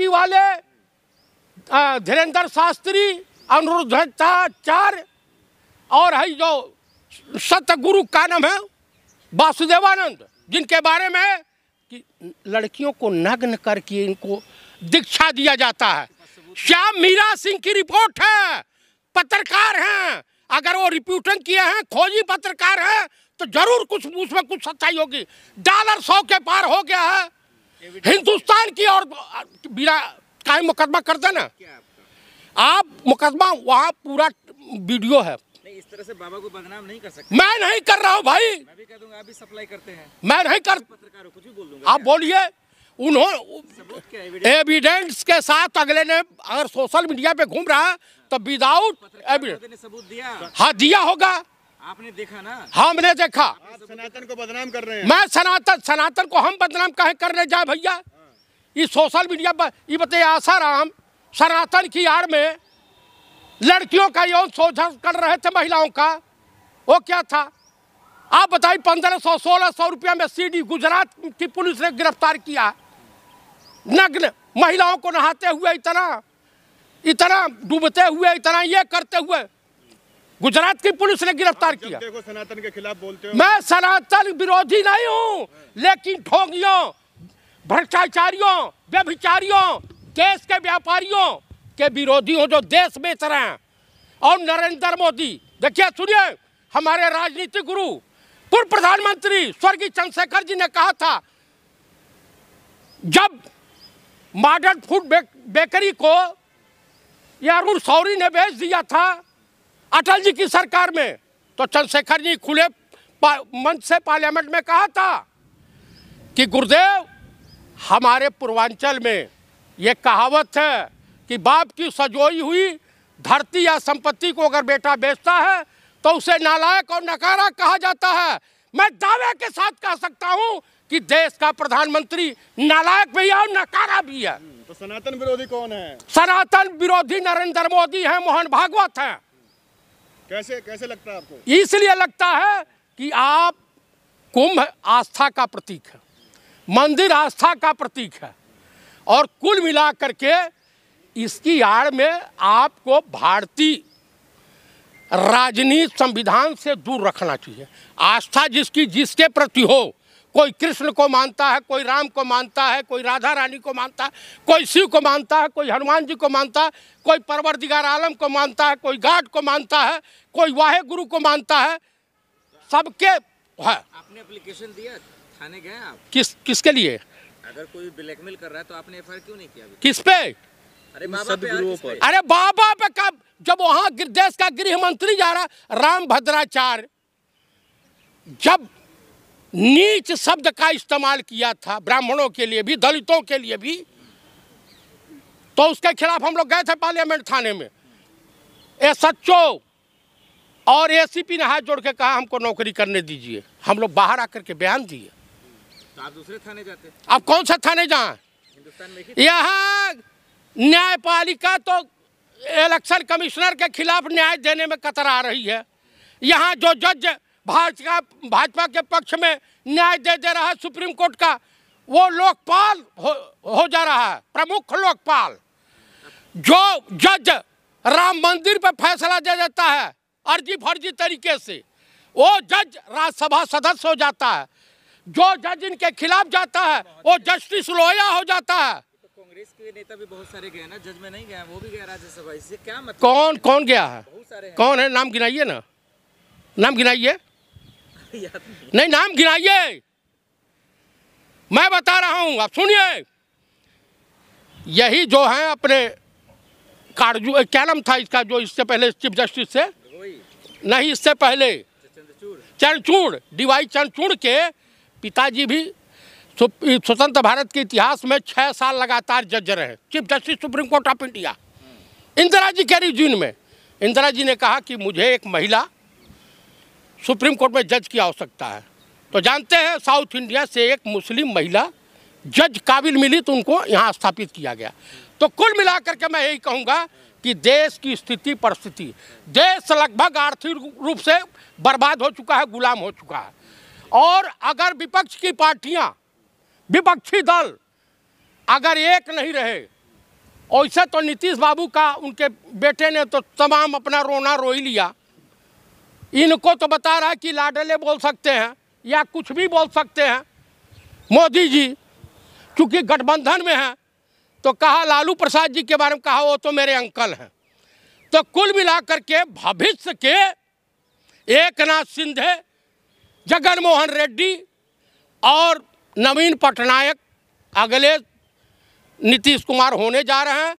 वाले धीरेन्द्र शास्त्री, अनिरुद्धाचार्य और है जो सतगुरु का नाम है वासुदेवानंद, जिनके बारे में कि लड़कियों को नग्न करके इनको दीक्षा दिया जाता है। श्याम मीरा सिंह की रिपोर्ट है, पत्रकार हैं, अगर वो रिपोर्टिंग किए हैं, खोजी पत्रकार हैं, तो जरूर कुछ उसमें कुछ सच्चाई होगी। डॉलर 100 के पार हो गया है हिंदुस्तान की, और बिना काहे मुकदमा कर देना आप मुकदमा, वहाँ पूरा वीडियो है। इस तरह से बाबा को बदनाम नहीं कर सकते। मैं नहीं कर रहा हूँ भाई, मैं भी कह दूंगा, आप भी सप्लाई करते हैं। मैं नहीं कर, पत्रकारों कुछ भी बोल दूंगा। आप बोलिए। उन्होंने एविडेंस के साथ, अगले ने अगर सोशल मीडिया पे घूम रहा है तो विदाउट एविडेंस सबूत दिया। हाँ दिया होगा, आपने देखा ना? हमने देखा। आप सनातन को बदनाम कर रहे हैं। मैं सनातन को हम बदनाम काहे करने जाए भैया? ये सोशल मीडिया पर ये बताइए, आसाराम सनातन की आड़ में लड़कियों का यौन शोषण कर रहे थे महिलाओं का, वो क्या था आप बताइए? 1500-1600 रुपया में सीडी गुजरात की पुलिस ने गिरफ्तार किया, नग्न महिलाओं को नहाते हुए, इतना डूबते हुए, इतना ये करते हुए गुजरात की पुलिस ने गिरफ्तार किया। देखो सनातन के खिलाफ बोलते हो। मैं सनातन विरोधी नहीं हूँ, लेकिन ठोगियों, भ्रष्टाचारियों, व्यभिचारियों, देश के व्यापारियों के विरोधी हो जो देश बेच रहे हैं। और नरेंद्र मोदी, देखिए सुनिए, हमारे राजनीतिक गुरु पूर्व प्रधानमंत्री स्वर्गीय चंद्रशेखर जी ने कहा था, जब मॉडर्न फूड बेकरी को अरुण शौरी ने बेच दिया था अटल जी की सरकार में, तो चंद्रशेखर जी खुले मंच से पार्लियामेंट में कहा था कि गुरुदेव, हमारे पूर्वांचल में ये कहावत है कि बाप की सजोई हुई धरती या संपत्ति को अगर बेटा बेचता है तो उसे नालायक और नकारा कहा जाता है। मैं दावे के साथ कह सकता हूं कि देश का प्रधानमंत्री नालायक भी है और नकारा भी है। तो सनातन विरोधी कौन है? सनातन विरोधी नरेंद्र मोदी है, मोहन भागवत है। कैसे लगता है आपको? इसलिए लगता है कि आप कुंभ आस्था का प्रतीक है, मंदिर आस्था का प्रतीक है, और कुल मिला करके इसकी आड़ में आपको भारतीय राजनीति संविधान से दूर रखना चाहिए। आस्था जिसके प्रति हो, कोई कृष्ण को मानता है, कोई राम को मानता है, कोई राधा रानी को मानता है, कोई शिव को मानता है, कोई हनुमान जी को मानता है, कोई परवरदिगार आलम को मानता है, कोई गॉड को मानता है, कोई वाहे गुरु को मानता है, सबके है। आपने एप्लीकेशन दिया, थाने गए आप? किसके लिए? अगर कोई ब्लैकमेल कर रहा है तो आपने एफआईआर क्यों नहीं किया? किस पे? अरे बाबा पे। अरे बाबा पे कब? जब वहां देश का गृह मंत्री जा रहा, राम भद्राचार्य, जब नीच शब्द का इस्तेमाल किया था ब्राह्मणों के लिए भी, दलितों के लिए भी, तो उसके खिलाफ हम लोग गए थे पार्लियामेंट थाने में। एसएचओ और एसीपी ने हाथ जोड़ के कहा हमको नौकरी करने दीजिए। हम लोग बाहर आकर के बयान दिए। तो आप दूसरे थाने जाते? आप कौन सा थाने जाएं? हिंदुस्तान में यहाँ न्यायपालिका तो इलेक्शन कमिश्नर के खिलाफ न्याय देने में कतरा रही है। यहाँ जो जज भाजपा के पक्ष में न्याय दे रहा है सुप्रीम कोर्ट का, वो लोकपाल हो जा रहा है, प्रमुख लोकपाल। जो जज राम मंदिर पर फैसला दे देता है अर्जी फर्जी तरीके से, वो जज राज्यसभा सदस्य हो जाता है। जो जज इनके खिलाफ जाता है वो जस्टिस लोया हो जाता है। तो कांग्रेस के नेता भी बहुत सारे गए ना, जज में नहीं गए, वो भी गए राज्यसभा, इससे क्या मतलब? कौन गया है? बहुत सारे हैं। कौन है? नाम गिनाइए ना, नाम गिनाइए। नहीं, नाम गिनाइए, मैं बता रहा हूं, आप सुनिए। यही जो है अपने कारजू, क्या नाम था इसका जो इससे पहले चीफ जस्टिस से, नहीं इससे पहले चंद्रचूड़, डीवाई चंद्रचूड़ के पिताजी भी स्वतंत्र भारत के इतिहास में 6 साल लगातार जज रहे, chief justice supreme court of India. Indira ji के रिजीम में इंदिरा जी ने कहा कि मुझे एक महिला सुप्रीम कोर्ट में जज की आवश्यकता है। तो जानते हैं साउथ इंडिया से एक मुस्लिम महिला जज काबिल मिली तो उनको यहाँ स्थापित किया गया। तो कुल मिलाकर के मैं यही कहूँगा कि देश की स्थिति परिस्थिति, देश लगभग आर्थिक रूप से बर्बाद हो चुका है, गुलाम हो चुका है। और अगर विपक्ष की पार्टियां, विपक्षी दल अगर एक नहीं रहे वैसे तो नीतीश बाबू का उनके बेटे ने तो तमाम अपना रोना रो ही लिया। इनको तो बता रहा है कि लाडले बोल सकते हैं या कुछ भी बोल सकते हैं मोदी जी, क्योंकि गठबंधन में है। तो कहा लालू प्रसाद जी के बारे में कहा वो तो मेरे अंकल हैं। तो कुल मिलाकर के भविष्य के एकनाथ शिंदे, जगन मोहन रेड्डी और नवीन पटनायक अगले नीतीश कुमार होने जा रहे हैं।